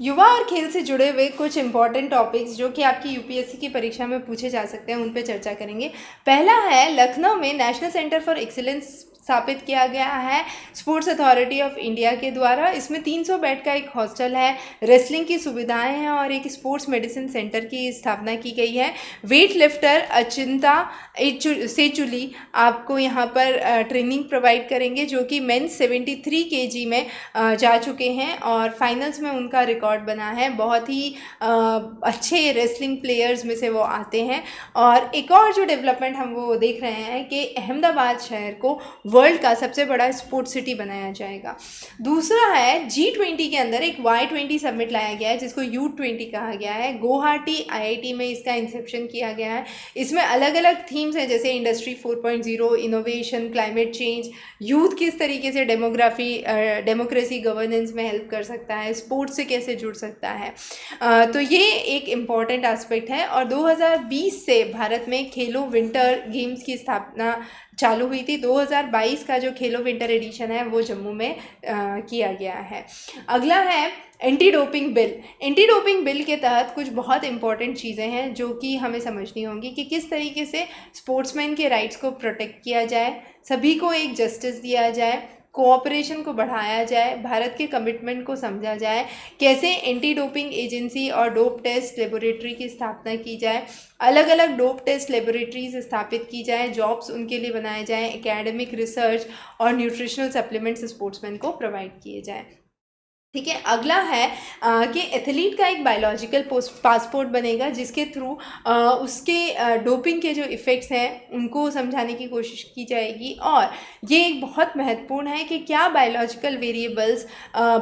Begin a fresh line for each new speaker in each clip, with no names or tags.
युवा और खेल से जुड़े हुए कुछ इंपॉर्टेंट टॉपिक्स जो कि आपकी यूपीएससी की परीक्षा में पूछे जा सकते हैं, उन पे चर्चा करेंगे। पहला है, लखनऊ में नेशनल सेंटर फॉर एक्सीलेंस स्थापित किया गया है स्पोर्ट्स अथॉरिटी ऑफ इंडिया के द्वारा। इसमें 300 बेड का एक हॉस्टल है, रेसलिंग की सुविधाएं हैं और एक स्पोर्ट्स मेडिसिन सेंटर की स्थापना की गई है। वेट लिफ्टर अचिंता सेचुली आपको यहाँ पर ट्रेनिंग प्रोवाइड करेंगे, जो कि मेंस 73 केजी में जा चुके हैं और फाइनल्स में उनका रिकॉर्ड बना है। बहुत ही अच्छे रेसलिंग प्लेयर्स में से वो आते हैं। और एक और जो डेवलपमेंट हम वो देख रहे हैं कि अहमदाबाद शहर को वर्ल्ड का सबसे बड़ा स्पोर्ट्स सिटी बनाया जाएगा। दूसरा है, G20 के अंदर एक Y20 समिट लाया गया है जिसको U20 कहा गया है। गुवाहाटी IIT में इसका इंसेप्शन किया गया है। इसमें अलग अलग थीम्स हैं, जैसे industry 4.0, innovation, climate change, youth किस तरीके से डेमोक्रेसी गवर्नेंस में हेल्प कर सकता है, स्पोर्ट्स से कैसे जुड़ सकता है। तो ये एक इम्पॉर्टेंट एस्पेक्ट है। और 2020 से भारत में खेलो विंटर गेम्स की स्थापना चालू हुई थी। 2022 का जो खेलो विंटर एडिशन है वो जम्मू में किया गया है। अगला है anti doping bill. Anti doping bill के तहत कुछ बहुत इंपॉर्टेंट चीज़ें हैं जो कि हमें समझनी होंगी कि किस तरीके से स्पोर्ट्समैन के राइट्स को प्रोटेक्ट किया जाए, सभी को एक जस्टिस दिया जाए, कोऑपरेशन को बढ़ाया जाए, भारत के कमिटमेंट को समझा जाए, कैसे एंटी डोपिंग एजेंसी और डोप टेस्ट लेबोरेटरी की स्थापना की जाए, अलग अलग डोप टेस्ट लेबोरेटरीज स्थापित की जाए, जॉब्स उनके लिए बनाए जाएं, एकेडमिक रिसर्च और न्यूट्रिशनल सप्लीमेंट्स स्पोर्ट्समैन को प्रोवाइड किए जाएं। ठीक है। अगला है कि एथलीट का एक बायोलॉजिकल पासपोर्ट बनेगा जिसके थ्रू उसके डोपिंग के जो इफ़ेक्ट्स हैं उनको समझाने की कोशिश की जाएगी। और ये एक बहुत महत्वपूर्ण है कि क्या बायोलॉजिकल वेरिएबल्स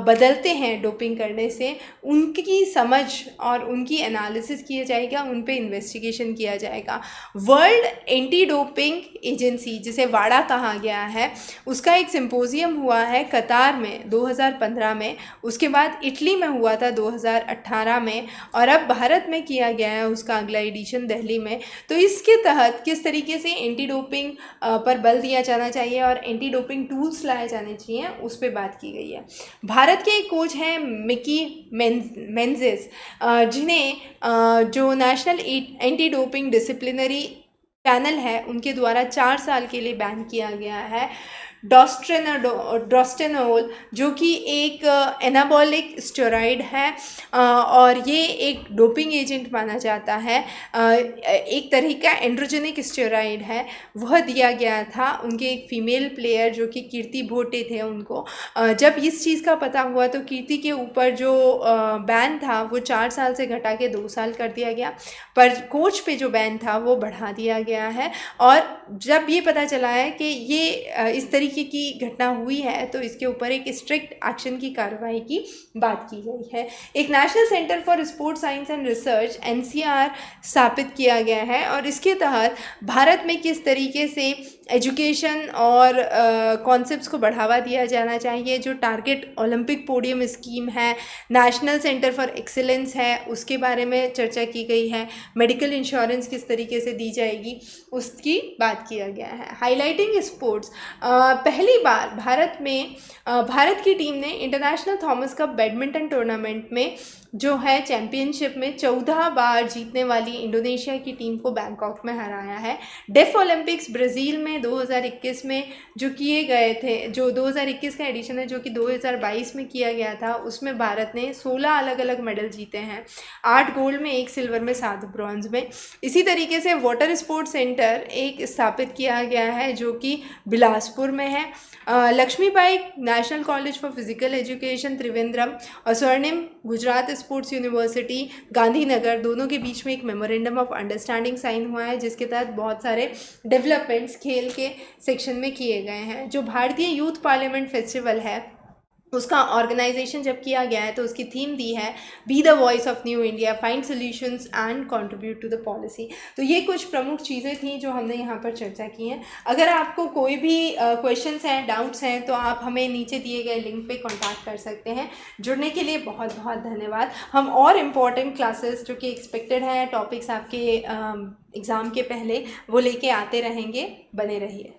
बदलते हैं डोपिंग करने से, उनकी समझ और उनकी एनालिसिस किया जाएगा, उन पे इन्वेस्टिगेशन किया जाएगा। वर्ल्ड एंटी डोपिंग एजेंसी, जिसे वाडा कहा गया है, उसका एक सिम्पोजियम हुआ है कतार में 2015 में, उसके बाद इटली में हुआ था 2018 में, और अब भारत में किया गया है उसका अगला एडिशन दिल्ली में। तो इसके तहत किस तरीके से एंटी डोपिंग पर बल दिया जाना चाहिए और एंटी डोपिंग टूल्स लाए जाने चाहिए, उस पर बात की गई है। भारत के एक कोच हैं मिकी मेंजेस, जिन्हें जो national anti doping disciplinary panel है उनके द्वारा 4 साल के लिए बैन किया गया है ड्रोस्टेनोल, जो कि एक एनाबॉलिक स्टेरॉइड है और ये एक डोपिंग एजेंट माना जाता है। एक तरह का एंड्रोजेनिक स्टेरॉइड है, वह दिया गया था उनके एक फीमेल प्लेयर जो कि कीर्ति भोटे थे उनको। जब इस चीज़ का पता हुआ तो कीर्ति के ऊपर जो बैन था वो 4 साल से घटा के 2 साल कर दिया गया, पर कोच पे जो बैन था वो बढ़ा दिया गया है। और जब ये पता चला है कि ये इस तरीके की घटना हुई है तो इसके ऊपर एक स्ट्रिक्ट एक्शन की कार्रवाई की बात की गई है। एक national centre for sports science and research NCR स्थापित किया गया है और इसके तहत भारत में किस तरीके से एजुकेशन और कॉन्सेप्ट्स को बढ़ावा दिया जाना चाहिए, जो टारगेट ओलंपिक पोडियम स्कीम है, नेशनल सेंटर फॉर एक्सीलेंस है, उसके बारे में चर्चा की गई है। मेडिकल इंश्योरेंस किस तरीके से दी जाएगी उसकी बात किया गया है। हाईलाइटिंग स्पोर्ट्स, पहली बार भारत की टीम ने international Thomas cup badminton tournament में जो है चैंपियनशिप में 14 बार जीतने वाली इंडोनेशिया की टीम को बैंकॉक में हराया है। डेफ ओलंपिक्स ब्राज़ील में 2021 में जो किए गए थे, जो 2021 का एडिशन है जो कि 2022 में किया गया था, उसमें भारत ने 16 अलग अलग मेडल जीते हैं, 8 गोल्ड में, 1 सिल्वर में, 7 ब्रॉन्ज में। इसी तरीके से वाटर स्पोर्ट्स सेंटर एक स्थापित किया गया है जो कि बिलासपुर में है। Lakshmibai national college for physical education Trivandrum और स्वर्णिम गुजरात स्पोर्ट्स यूनिवर्सिटी गांधीनगर, दोनों के बीच में एक मेमोरेंडम ऑफ अंडरस्टैंडिंग साइन हुआ है जिसके तहत बहुत सारे डेवलपमेंट्स खेल के सेक्शन में किए गए हैं। जो भारतीय यूथ पार्लियामेंट फेस्टिवल है उसका ऑर्गेनाइजेशन जब किया गया है तो उसकी थीम दी है be the voice of new India, find solutions and contribute to the policy. तो ये कुछ प्रमुख चीज़ें थी जो हमने यहाँ पर चर्चा की हैं। अगर आपको कोई भी क्वेश्चंस हैं, डाउट्स हैं, तो आप हमें नीचे दिए गए लिंक पे कांटेक्ट कर सकते हैं। जुड़ने के लिए बहुत बहुत धन्यवाद। हम और इम्पॉर्टेंट क्लासेस जो कि एक्सपेक्टेड हैं, टॉपिक्स आपके एग्ज़ाम के पहले, वो लेके आते रहेंगे। बने रहिए।